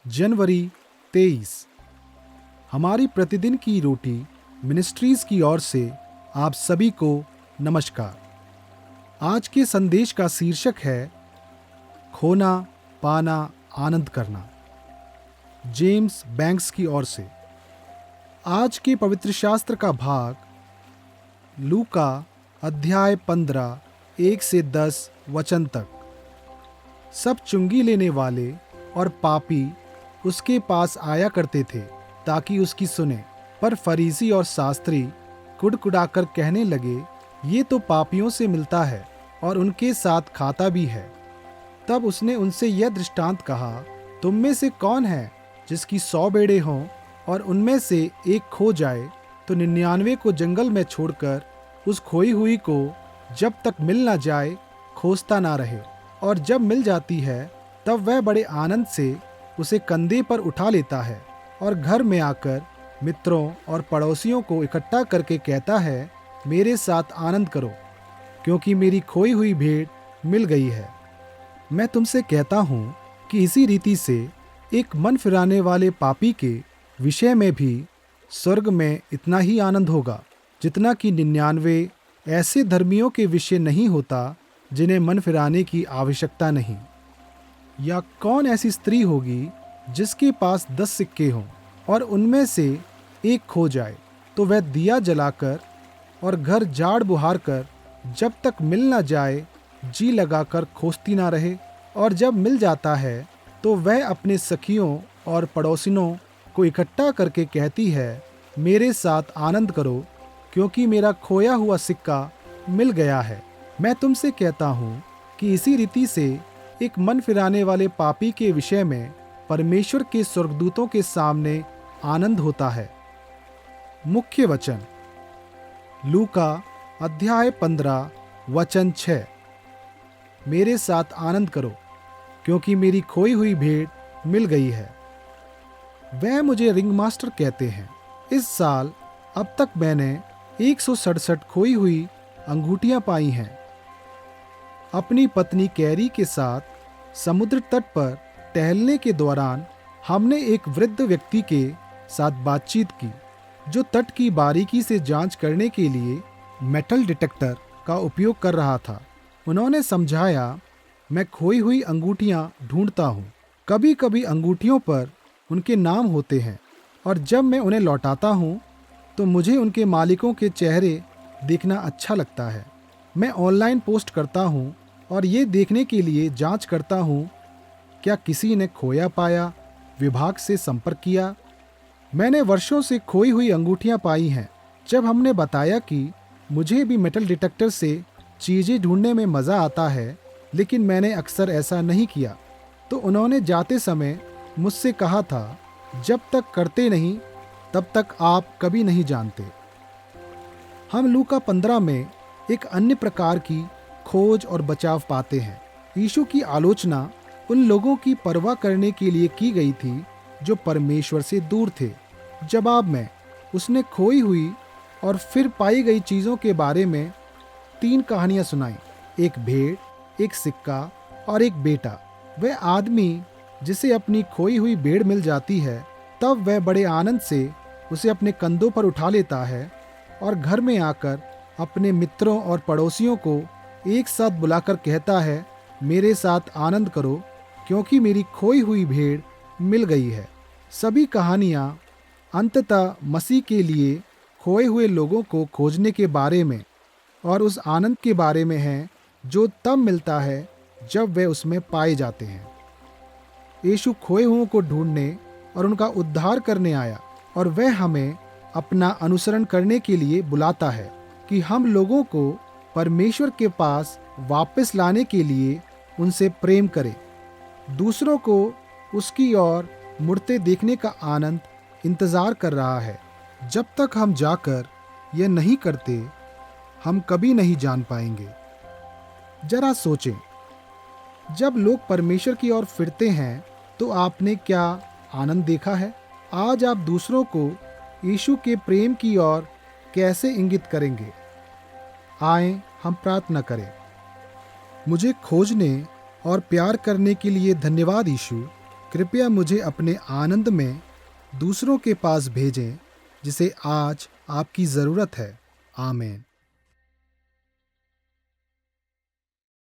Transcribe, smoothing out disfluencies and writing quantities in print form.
जनवरी 23। हमारी प्रतिदिन की रोटी मिनिस्ट्रीज की ओर से आप सभी को नमस्कार। आज के संदेश का शीर्षक है खोना पाना आनंद करना। जेम्स बैंक्स की ओर से। आज के पवित्र शास्त्र का भाग लूका अध्याय 15 1 से 10 वचन तक। सब चुंगी लेने वाले और पापी उसके पास आया करते थे ताकि उसकी सुने, पर फरीसी और शास्त्री कुड़कुड़ाकर कहने लगे, ये तो पापियों से मिलता है और उनके साथ खाता भी है। तब उसने उनसे यह दृष्टांत कहा, तुम में से कौन है जिसकी 100 भेड़ें हों और उनमें से एक खो जाए तो 99 को जंगल में छोड़कर उस खोई हुई को जब तक मिल ना जाए खोजता ना रहे, और जब मिल जाती है तब वह बड़े आनंद से उसे कंधे पर उठा लेता है और घर में आकर मित्रों और पड़ोसियों को इकट्ठा करके कहता है, मेरे साथ आनंद करो क्योंकि मेरी खोई हुई भेड़ मिल गई है। मैं तुमसे कहता हूँ कि इसी रीति से एक मन फिराने वाले पापी के विषय में भी स्वर्ग में इतना ही आनंद होगा जितना कि 99 ऐसे धर्मियों के विषय नहीं होता जिन्हें मन फिराने की आवश्यकता नहीं। या कौन ऐसी स्त्री होगी जिसके पास 10 सिक्के हों और उनमें से एक खो जाए तो वह दिया जलाकर और घर झाड़ बुहार कर जब तक मिल ना जाए जी लगाकर खोजती ना रहे, और जब मिल जाता है तो वह अपने सखियों और पड़ोसिनों को इकट्ठा करके कहती है, मेरे साथ आनंद करो क्योंकि मेरा खोया हुआ सिक्का मिल गया है। मैं तुमसे कहता हूँ कि इसी रीति से एक मन फिराने वाले पापी के विषय में परमेश्वर के स्वर्गदूतों के सामने आनंद होता है। मुख्य वचन लूका अध्याय 15 वचन 6। मेरे साथ आनंद करो क्योंकि मेरी खोई हुई भेड़ मिल गई है। वह मुझे रिंग मास्टर कहते हैं। इस साल अब तक मैंने 167 खोई हुई अंगूठियां पाई हैं। अपनी पत्नी कैरी के साथ समुद्र तट पर टहलने के दौरान हमने एक वृद्ध व्यक्ति के साथ बातचीत की जो तट की बारीकी से जांच करने के लिए मेटल डिटेक्टर का उपयोग कर रहा था। उन्होंने समझाया, मैं खोई हुई अंगूठियां ढूंढता हूं। कभी कभी अंगूठियों पर उनके नाम होते हैं और जब मैं उन्हें लौटाता हूं तो मुझे उनके मालिकों के चेहरे देखना अच्छा लगता है। मैं ऑनलाइन पोस्ट करता हूं और ये देखने के लिए जांच करता हूं क्या किसी ने खोया पाया विभाग से संपर्क किया। मैंने वर्षों से खोई हुई अंगूठियां पाई हैं। जब हमने बताया कि मुझे भी मेटल डिटेक्टर से चीज़ें ढूंढने में मज़ा आता है लेकिन मैंने अक्सर ऐसा नहीं किया, तो उन्होंने जाते समय मुझसे कहा था, जब तक करते नहीं तब तक आप कभी नहीं जानते। हम लूका 15 में एक अन्य प्रकार की खोज और बचाव पाते हैं। यीशु की आलोचना उन लोगों की परवाह करने के लिए की गई थी जो परमेश्वर से दूर थे। जवाब में उसने खोई हुई और फिर पाई गई चीज़ों के बारे में 3 कहानियां सुनाई, एक भेड़, एक सिक्का और एक बेटा। वह आदमी जिसे अपनी खोई हुई भेड़ मिल जाती है तब वह बड़े आनंद से उसे अपने कंधों पर उठा लेता है और घर में आकर अपने मित्रों और पड़ोसियों को एक साथ बुलाकर कहता है, मेरे साथ आनंद करो क्योंकि मेरी खोई हुई भेड़ मिल गई है। सभी कहानियाँ अंततः मसीह के लिए खोए हुए लोगों को खोजने के बारे में और उस आनंद के बारे में हैं जो तब मिलता है जब वे उसमें पाए जाते हैं। यीशु खोए हुओं को ढूंढने और उनका उद्धार करने आया और वह हमें अपना अनुसरण करने के लिए बुलाता है कि हम लोगों को परमेश्वर के पास वापस लाने के लिए उनसे प्रेम करें। दूसरों को उसकी ओर मुड़ते देखने का आनंद इंतजार कर रहा है। जब तक हम जाकर यह नहीं करते हम कभी नहीं जान पाएंगे। जरा सोचें, जब लोग परमेश्वर की ओर फिरते हैं तो आपने क्या आनंद देखा है? आज आप दूसरों को यीशु के प्रेम की ओर कैसे इंगित करेंगे? आएं हम प्रार्थना करें। मुझे खोजने और प्यार करने के लिए धन्यवाद यीशु, कृपया मुझे अपने आनंद में दूसरों के पास भेजें जिसे आज आपकी ज़रूरत है। आमीन।